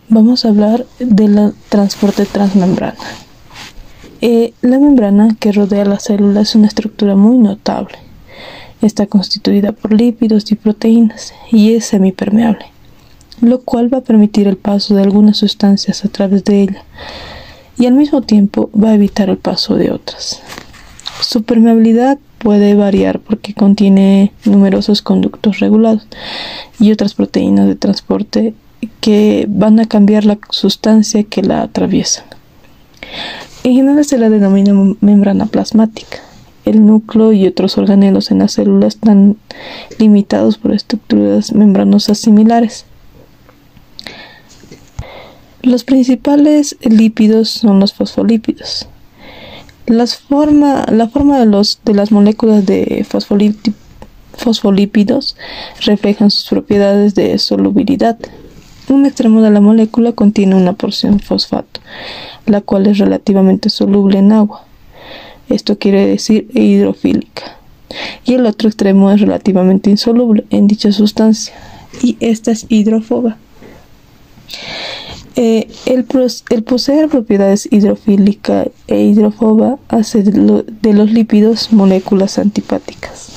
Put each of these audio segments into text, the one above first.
Vamos a hablar del transporte transmembrana. La membrana que rodea la célula es una estructura muy notable. Está constituida por lípidos y proteínas y es semipermeable, lo cual va a permitir el paso de algunas sustancias a través de ella y al mismo tiempo va a evitar el paso de otras. Su permeabilidad puede variar porque contiene numerosos conductos regulados y otras proteínas de transporte que van a cambiar la sustancia que la atraviesan. En general se la denomina membrana plasmática. El núcleo y otros organelos en las células están limitados por estructuras membranosas similares. Los principales lípidos son los fosfolípidos. La forma de las moléculas de fosfolípidos reflejan sus propiedades de solubilidad. Un extremo de la molécula contiene una porción fosfato, la cual es relativamente soluble en agua. Esto quiere decir hidrofílica. Y el otro extremo es relativamente insoluble en dicha sustancia, y esta es hidrófoba. El poseer propiedades hidrofílica e hidrófoba hace de los lípidos moléculas antipáticas.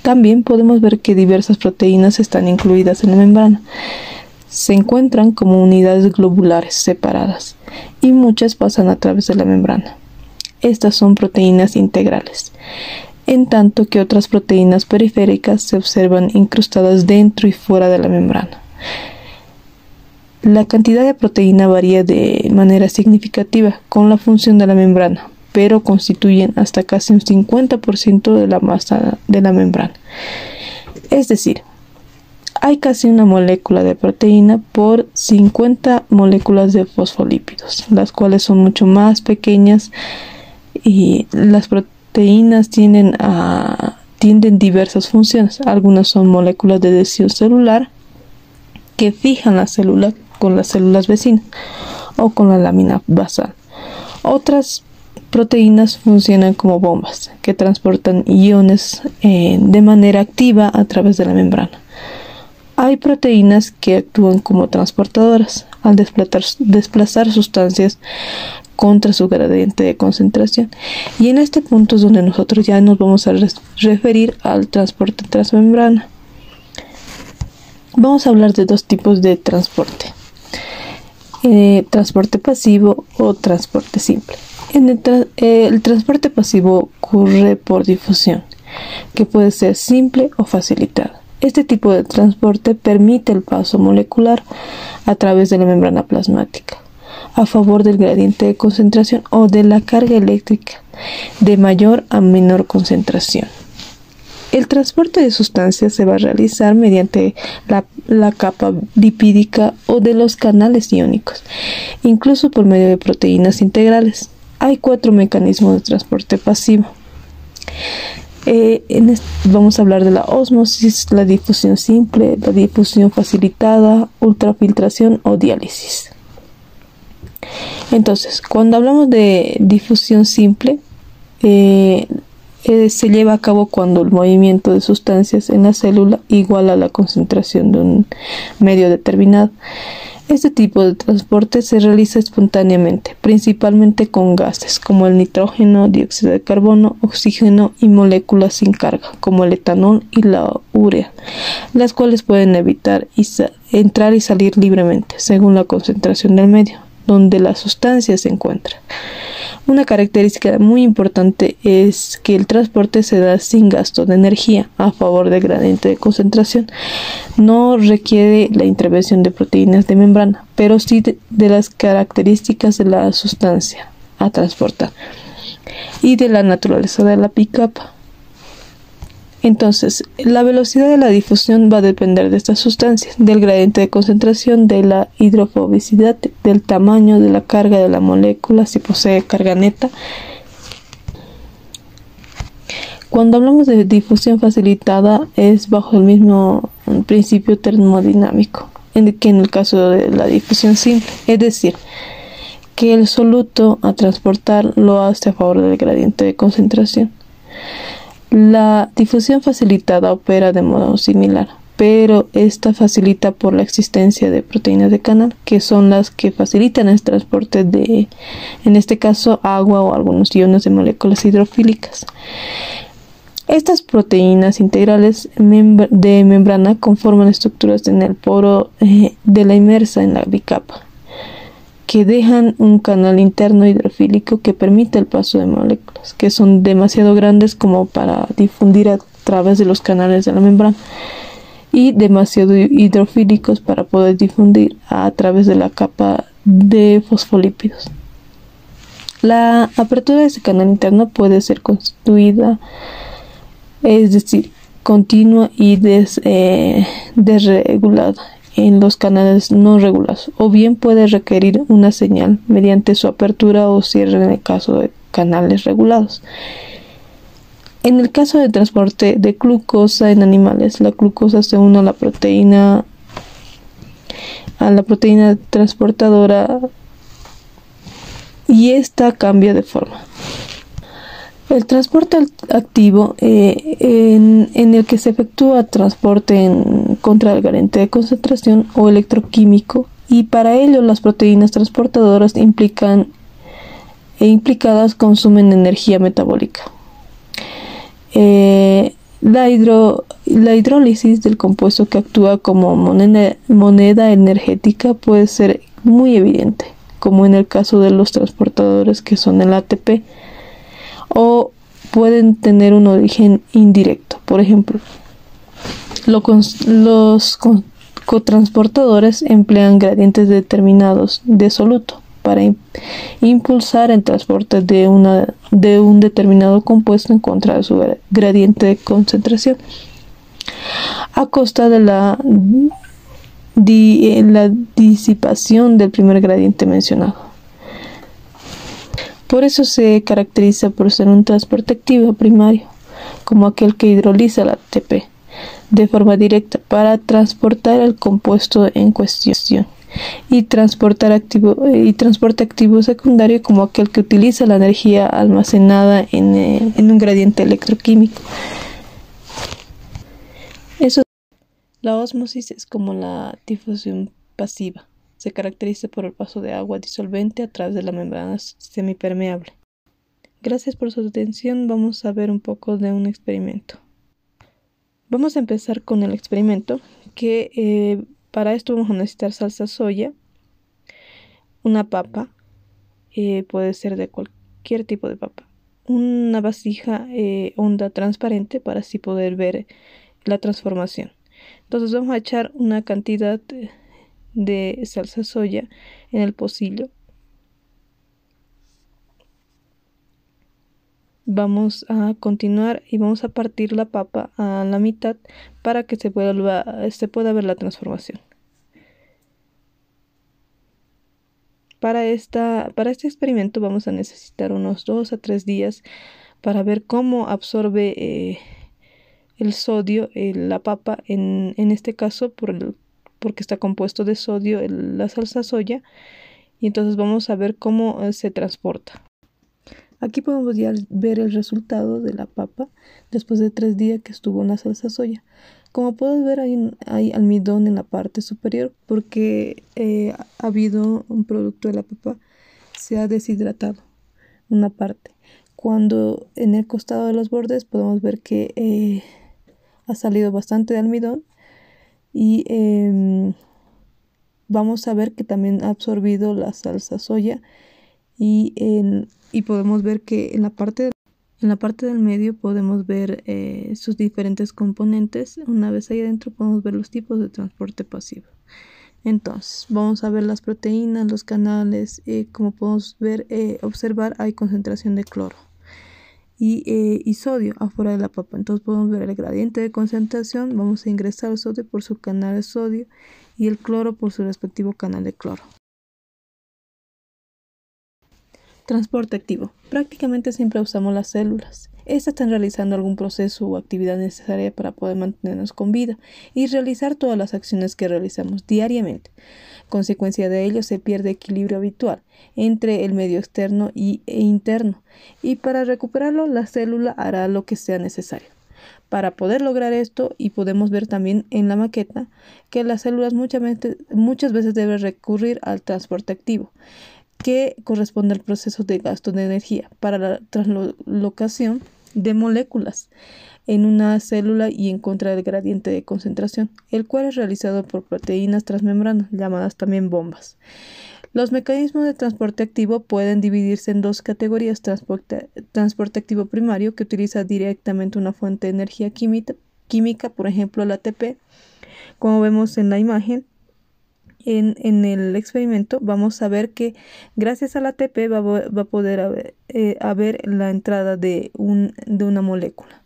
También podemos ver que diversas proteínas están incluidas en la membrana. Se encuentran como unidades globulares separadas y muchas pasan a través de la membrana. Estas son proteínas integrales, en tanto que otras proteínas periféricas se observan incrustadas dentro y fuera de la membrana. La cantidad de proteína varía de manera significativa con la función de la membrana, pero constituyen hasta casi un 50% de la masa de la membrana. Es decir, hay casi una molécula de proteína por 50 moléculas de fosfolípidos, las cuales son mucho más pequeñas, y las proteínas tienen diversas funciones. Algunas son moléculas de adhesión celular que fijan la célula con las células vecinas o con la lámina basal. Otras proteínas funcionan como bombas que transportan iones de manera activa a través de la membrana. Hay proteínas que actúan como transportadoras al desplazar sustancias contra su gradiente de concentración, y en este punto es donde nosotros ya nos vamos a referir al transporte transmembrana. Vamos a hablar de dos tipos de transporte: transporte pasivo o transporte simple. El transporte pasivo ocurre por difusión, que puede ser simple o facilitada. Este tipo de transporte permite el paso molecular a través de la membrana plasmática, a favor del gradiente de concentración o de la carga eléctrica de mayor a menor concentración. El transporte de sustancias se va a realizar mediante la capa lipídica o de los canales iónicos, incluso por medio de proteínas integrales. Hay 4 mecanismos de transporte pasivo. Vamos a hablar de la ósmosis, la difusión simple, la difusión facilitada, ultrafiltración o diálisis. Entonces, cuando hablamos de difusión simple, se lleva a cabo cuando el movimiento de sustancias en la célula iguala la concentración de un medio determinado. Este tipo de transporte se realiza espontáneamente, principalmente con gases como el nitrógeno, dióxido de carbono, oxígeno y moléculas sin carga como el etanol y la urea, las cuales pueden entrar y salir libremente según la concentración del medio donde la sustancia se encuentra. Una característica muy importante es que el transporte se da sin gasto de energía a favor del gradiente de concentración. No requiere la intervención de proteínas de membrana, pero sí de las características de la sustancia a transportar y de la naturaleza de la picapa. Entonces, la velocidad de la difusión va a depender de estas sustancias, del gradiente de concentración, de la hidrofobicidad, del tamaño, de la carga de la molécula, si posee carga neta. Cuando hablamos de difusión facilitada, es bajo el mismo principio termodinámico que en el caso de la difusión simple, es decir, que el soluto a transportar lo hace a favor del gradiente de concentración. La difusión facilitada opera de modo similar, pero esta facilita por la existencia de proteínas de canal, que son las que facilitan el transporte de, en este caso, agua o algunos iones de moléculas hidrofílicas. Estas proteínas integrales de membrana conforman estructuras en el poro de la inmersa en la bicapa, que dejan un canal interno hidrofílico que permite el paso de moléculas, que son demasiado grandes como para difundir a través de los canales de la membrana, y demasiado hidrofílicos para poder difundir a través de la capa de fosfolípidos. La apertura de ese canal interno puede ser constituida, es decir, continua y desregulada en los canales no regulados, o bien puede requerir una señal mediante su apertura o cierre en el caso de canales regulados. En el caso de transporte de glucosa en animales, la glucosa se une a la proteína transportadora y esta cambia de forma. El transporte activo, en el que se efectúa transporte contra el gradiente de concentración o electroquímico, y para ello las proteínas transportadoras implicadas consumen energía metabólica. La hidrólisis del compuesto que actúa como moneda energética puede ser muy evidente, como en el caso de los transportadores que son el ATP, o pueden tener un origen indirecto. Por ejemplo, los cotransportadores emplean gradientes determinados de soluto para impulsar el transporte de un determinado compuesto en contra de su gradiente de concentración, a costa de la disipación del primer gradiente mencionado. Por eso se caracteriza por ser un transporte activo primario, como aquel que hidroliza la ATP de forma directa para transportar el compuesto en cuestión, y transporte activo secundario, como aquel que utiliza la energía almacenada en un gradiente electroquímico. La ósmosis es como la difusión pasiva. Se caracteriza por el paso de agua disolvente a través de la membrana semipermeable. Gracias por su atención. Vamos a ver un poco de un experimento. Vamos a empezar con el experimento, que para esto vamos a necesitar salsa soya, una papa, puede ser de cualquier tipo de papa, una vasija honda transparente para así poder ver la transformación. Entonces vamos a echar una cantidad de salsa soya en el pocillo. Vamos a continuar y vamos a partir la papa a la mitad para que se pueda ver la transformación. Para este experimento vamos a necesitar unos 2 a 3 días para ver cómo absorbe el sodio, la papa, en este caso porque está compuesto de sodio la salsa soya, y entonces vamos a ver cómo se transporta. Aquí podemos ya ver el resultado de la papa después de 3 días que estuvo en la salsa soya. Como puedes ver, hay almidón en la parte superior porque ha habido un producto de la papa, se ha deshidratado una parte. Cuando en el costado de los bordes podemos ver que ha salido bastante de almidón, y vamos a ver que también ha absorbido la salsa soya, y podemos ver que en la parte del medio podemos ver sus diferentes componentes. Una vez ahí adentro podemos ver los tipos de transporte pasivo. Entonces vamos a ver las proteínas, los canales. Como podemos observar, hay concentración de cloro y sodio afuera de la papa. Entonces podemos ver el gradiente de concentración. Vamos a ingresar el sodio por su canal de sodio y el cloro por su respectivo canal de cloro. Transporte activo. Prácticamente siempre usamos las células. Estas están realizando algún proceso o actividad necesaria para poder mantenernos con vida y realizar todas las acciones que realizamos diariamente. Consecuencia de ello, se pierde equilibrio habitual entre el medio externo e interno, y para recuperarlo la célula hará lo que sea necesario. Para poder lograr esto, y podemos ver también en la maqueta, que las células muchas veces deben recurrir al transporte activo, que corresponde al proceso de gasto de energía para la translocación de moléculas en una célula y en contra del gradiente de concentración, el cual es realizado por proteínas transmembranas, llamadas también bombas. Los mecanismos de transporte activo pueden dividirse en dos categorías: transporte activo primario, que utiliza directamente una fuente de energía química, por ejemplo el ATP, como vemos en la imagen. En el experimento vamos a ver que gracias al ATP va a poder haber la entrada de una molécula.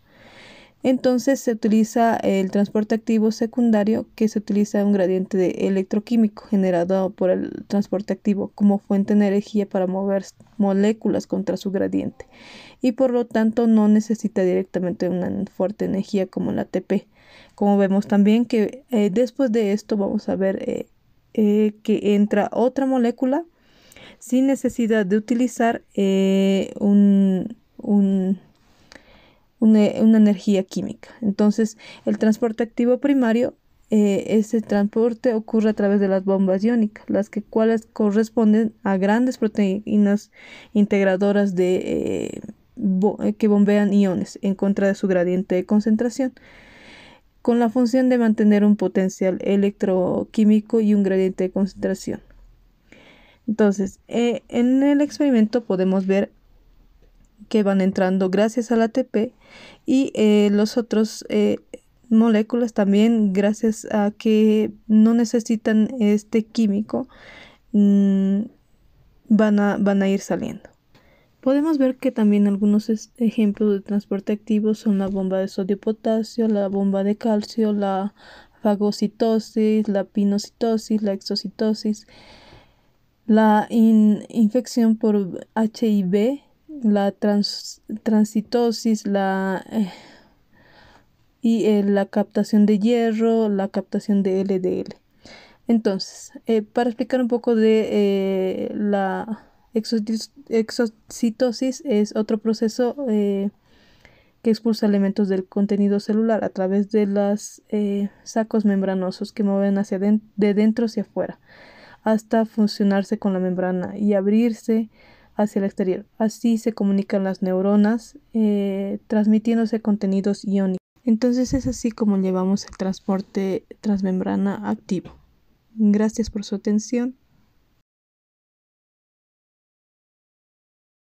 Entonces se utiliza el transporte activo secundario, que se utiliza un gradiente electroquímico generado por el transporte activo como fuente de energía para mover moléculas contra su gradiente, y por lo tanto no necesita directamente una fuerte energía como el ATP. Como vemos también que después de esto vamos a ver que entra otra molécula sin necesidad de utilizar una energía química. Entonces, el transporte activo primario, ese transporte ocurre a través de las bombas iónicas, cuales corresponden a grandes proteínas integradoras que bombean iones en contra de su gradiente de concentración, con la función de mantener un potencial electroquímico y un gradiente de concentración. Entonces, en el experimento podemos ver que van entrando gracias al ATP, y los otros moléculas también, gracias a que no necesitan este químico, van a ir saliendo. Podemos ver que también algunos ejemplos de transporte activo son la bomba de sodio-potasio, la bomba de calcio, la fagocitosis, la pinocitosis, la exocitosis, la infección por HIV, la transitosis, la captación de hierro, la captación de LDL. Entonces, para explicar un poco de la exocitosis, es otro proceso que expulsa elementos del contenido celular a través de los sacos membranosos que mueven de dentro hacia afuera hasta fusionarse con la membrana y abrirse hacia el exterior. Así se comunican las neuronas, transmitiéndose contenidos iónicos. Entonces es así como llevamos el transporte transmembrana activo. Gracias por su atención.